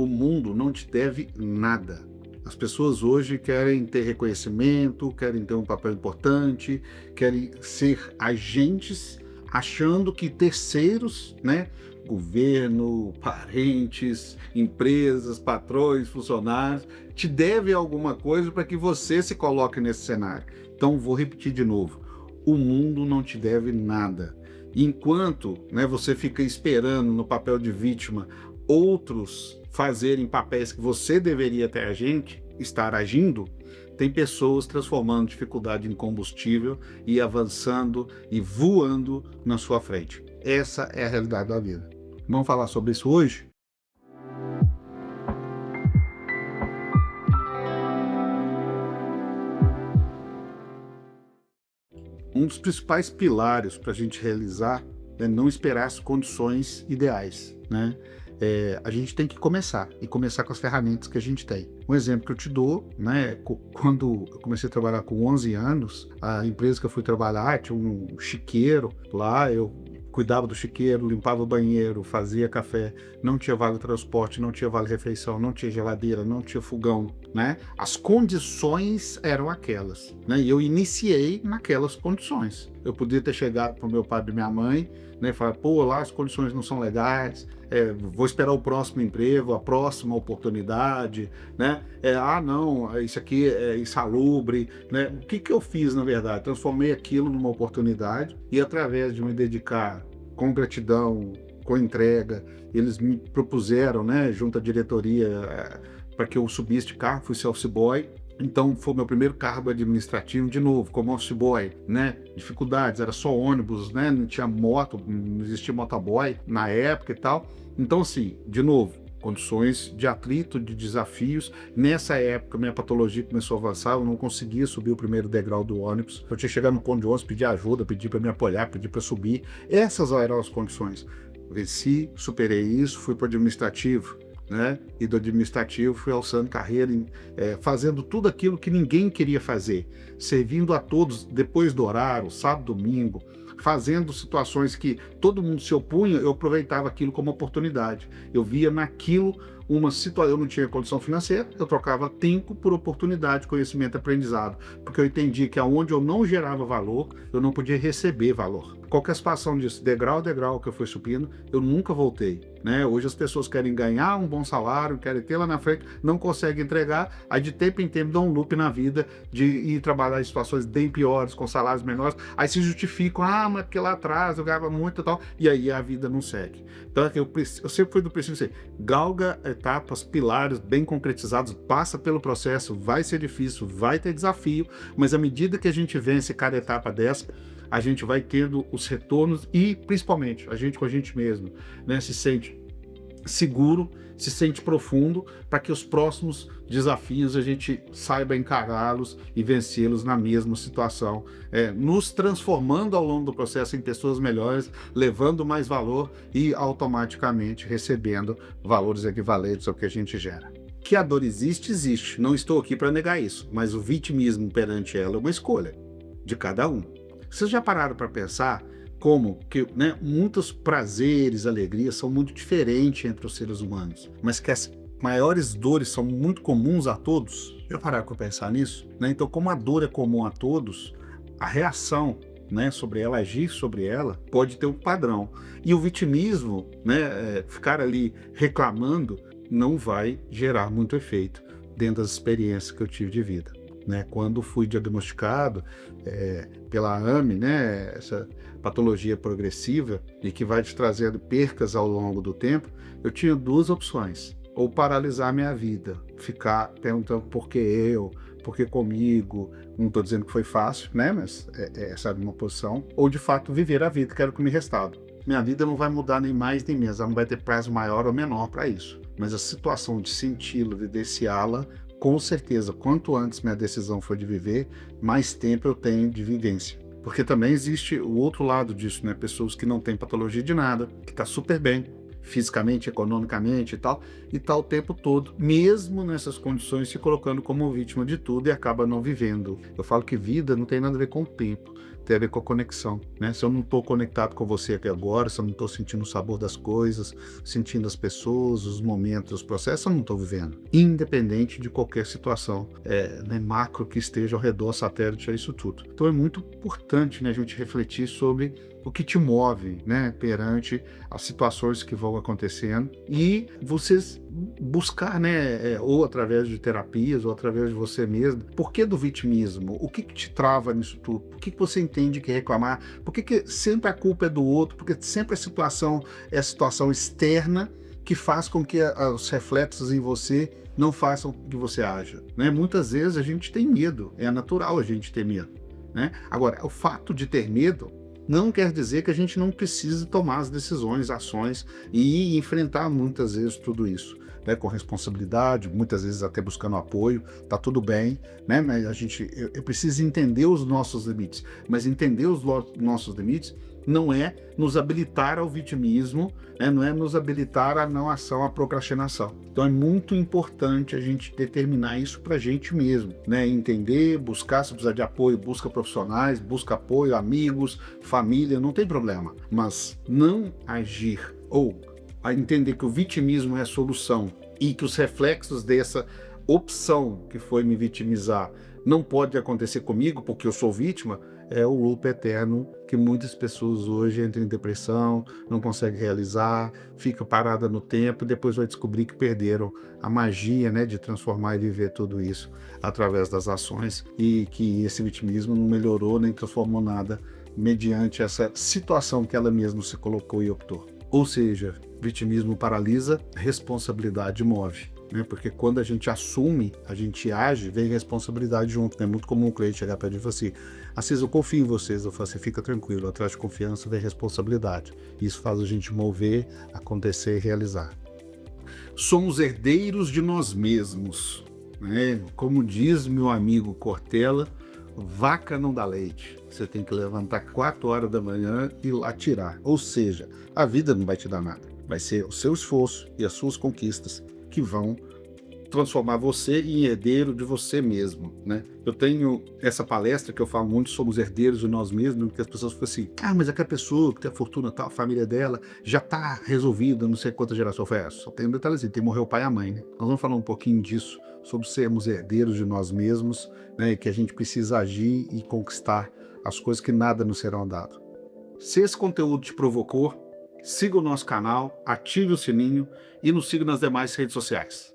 O mundo não te deve nada. As pessoas hoje querem ter reconhecimento, querem ter um papel importante, querem ser agentes, achando que terceiros, né, governo, parentes, empresas, patrões, funcionários, te devem alguma coisa para que você se coloque nesse cenário. Então, vou repetir de novo: o mundo não te deve nada. Enquanto, né, você fica esperando no papel de vítima outros fazerem papéis que você deveria estar agindo, tem pessoas transformando dificuldade em combustível e avançando e voando na sua frente. Essa é a realidade da vida. Vamos falar sobre isso hoje? Um dos principais pilares para a gente realizar é não esperar as condições ideais, né? A gente tem que começar, e começar com as ferramentas que a gente tem. Um exemplo que eu te dou, né? Quando eu comecei a trabalhar com 11 anos, a empresa que eu fui trabalhar tinha um chiqueiro lá, eu cuidava do chiqueiro, limpava o banheiro, fazia café, não tinha vale transporte, não tinha vale refeição, não tinha geladeira, não tinha fogão, né? As condições eram aquelas, né? E eu iniciei naquelas condições. Eu podia ter chegado para o meu pai e minha mãe, né, e falar: pô, lá as condições não são legais, vou esperar o próximo emprego, a próxima oportunidade, né? Não, isso aqui é insalubre, né? O que eu fiz, na verdade? Transformei aquilo numa oportunidade e, através de me dedicar com gratidão, com entrega, eles me propuseram, né, junto à diretoria, para que eu subisse de cargo, fui ser office boy. Então, foi meu primeiro cargo administrativo, de novo, como office boy, né? Dificuldades, era só ônibus, né? Não tinha moto, não existia motoboy na época e tal. Então, assim, de novo, condições de atrito, de desafios. Nessa época, minha patologia começou a avançar, eu não conseguia subir o primeiro degrau do ônibus. Eu tinha que chegar no ponto de ônibus, pedir ajuda, pedir para me apoiar, pedir para subir. Essas eram as condições. Venci, superei isso, fui para o administrativo, né? E do administrativo fui alçando carreira, fazendo tudo aquilo que ninguém queria fazer, servindo a todos depois do horário, sábado, domingo, fazendo situações que todo mundo se opunha. Eu aproveitava aquilo como oportunidade. Eu via naquilo uma situação. Eu não tinha condição financeira, eu trocava tempo por oportunidade, conhecimento, aprendizado, porque eu entendi que aonde eu não gerava valor, eu não podia receber valor. Qualquer situação disso, degrau a degrau que eu fui subindo, eu nunca voltei, né? Hoje as pessoas querem ganhar um bom salário, querem ter lá na frente, não conseguem entregar, aí de tempo em tempo dão um loop na vida de ir trabalhar em situações bem piores, com salários menores, aí se justificam: mas porque lá atrás eu ganhava muito e tal, e aí a vida não segue. Então eu sempre fui do princípio assim: galga etapas, pilares bem concretizados, passa pelo processo, vai ser difícil, vai ter desafio, mas à medida que a gente vence cada etapa dessa, a gente vai tendo os retornos e, principalmente, a gente com a gente mesmo, né, se sente seguro, se sente profundo, para que os próximos desafios a gente saiba encará-los e vencê-los na mesma situação, nos transformando ao longo do processo em pessoas melhores, levando mais valor e automaticamente recebendo valores equivalentes ao que a gente gera. Que a dor existe, existe, não estou aqui para negar isso, mas o vitimismo perante ela é uma escolha de cada um. Vocês já pararam para pensar como que, né, muitos prazeres, alegrias são muito diferentes entre os seres humanos, mas que as maiores dores são muito comuns a todos? Já pararam para pensar nisso? Né? Então, como a dor é comum a todos, a reação, né, sobre ela, agir sobre ela, pode ter um padrão. E o vitimismo, né, ficar ali reclamando, não vai gerar muito efeito dentro das experiências que eu tive de vida. Né, quando fui diagnosticado pela AME, né, essa patologia progressiva e que vai te trazendo percas ao longo do tempo, eu tinha duas opções: ou paralisar minha vida, ficar perguntando por que eu, por que comigo, não estou dizendo que foi fácil, né, mas essa era uma posição, ou de fato viver a vida, que era o que me restava. Minha vida não vai mudar nem mais nem menos, ela não vai ter prazo maior ou menor para isso, mas a situação de senti-la, vivenciá-la, com certeza, quanto antes minha decisão for de viver, mais tempo eu tenho de vivência. Porque também existe o outro lado disso, né? Pessoas que não têm patologia de nada, que tá super bem, fisicamente, economicamente e tá o tempo todo, mesmo nessas condições, se colocando como vítima de tudo e acaba não vivendo. Eu falo que vida não tem nada a ver com o tempo, tem a ver com a conexão, né? Se eu não estou conectado com você aqui agora, se eu não estou sentindo o sabor das coisas, sentindo as pessoas, os momentos, os processos, eu não estou vivendo. Independente de qualquer situação, né, macro que esteja ao redor, satélite, é isso tudo. Então é muito importante, né, a gente refletir sobre o que te move, né, perante as situações que vão acontecendo e vocês buscar, né, ou através de terapias ou através de você mesmo, por que do vitimismo? O que te trava nisso tudo? Por que você entende que reclamar? Por que sempre a culpa é do outro? Porque sempre a situação é a situação externa que faz com que os reflexos em você não façam com que você haja, né? Muitas vezes a gente tem medo, é natural a gente ter medo, né? Agora, o fato de ter medo não quer dizer que a gente não precise tomar as decisões, ações e enfrentar muitas vezes tudo isso, né, com responsabilidade, muitas vezes até buscando apoio, tá tudo bem, né, mas eu preciso entender os nossos limites, mas entender os nossos limites não é nos habilitar ao vitimismo, né, não é nos habilitar à não ação, à procrastinação. Então é muito importante a gente determinar isso para a gente mesmo, né, entender, buscar, se precisar de apoio, busca profissionais, busca apoio, amigos, família, não tem problema, mas não agir ou a entender que o vitimismo é a solução e que os reflexos dessa opção que foi me vitimizar não pode acontecer comigo porque eu sou vítima, é o loop eterno que muitas pessoas hoje entram em depressão, não conseguem realizar, fica parada no tempo e depois vai descobrir que perderam a magia, né, de transformar e viver tudo isso através das ações e que esse vitimismo não melhorou nem transformou nada mediante essa situação que ela mesma se colocou e optou. Ou seja, vitimismo paralisa, responsabilidade move, né? Porque quando a gente assume, a gente age, vem responsabilidade junto. É muito comum o cliente chegar perto de você assim, Assis, eu confio em vocês, eu falo assim, fica tranquilo, atrás de confiança vem responsabilidade. Isso faz a gente mover, acontecer e realizar. Somos herdeiros de nós mesmos, né? Como diz meu amigo Cortella, vaca não dá leite. Você tem que levantar 4 horas da manhã e ir lá tirar. Ou seja, a vida não vai te dar nada. Vai ser o seu esforço e as suas conquistas que vão transformar você em herdeiro de você mesmo, né? Eu tenho essa palestra que eu falo muito, somos herdeiros de nós mesmos, porque as pessoas ficam assim, mas aquela pessoa que tem a fortuna tal, a família dela, já tá resolvida, não sei quantas gerações. Eu falei, só tem um detalhezinho, tem que morrer o pai e a mãe, né? Nós vamos falar um pouquinho disso, sobre sermos herdeiros de nós mesmos, né? E que a gente precisa agir e conquistar as coisas que nada nos serão dado. Se esse conteúdo te provocou, siga o nosso canal, ative o sininho e nos siga nas demais redes sociais.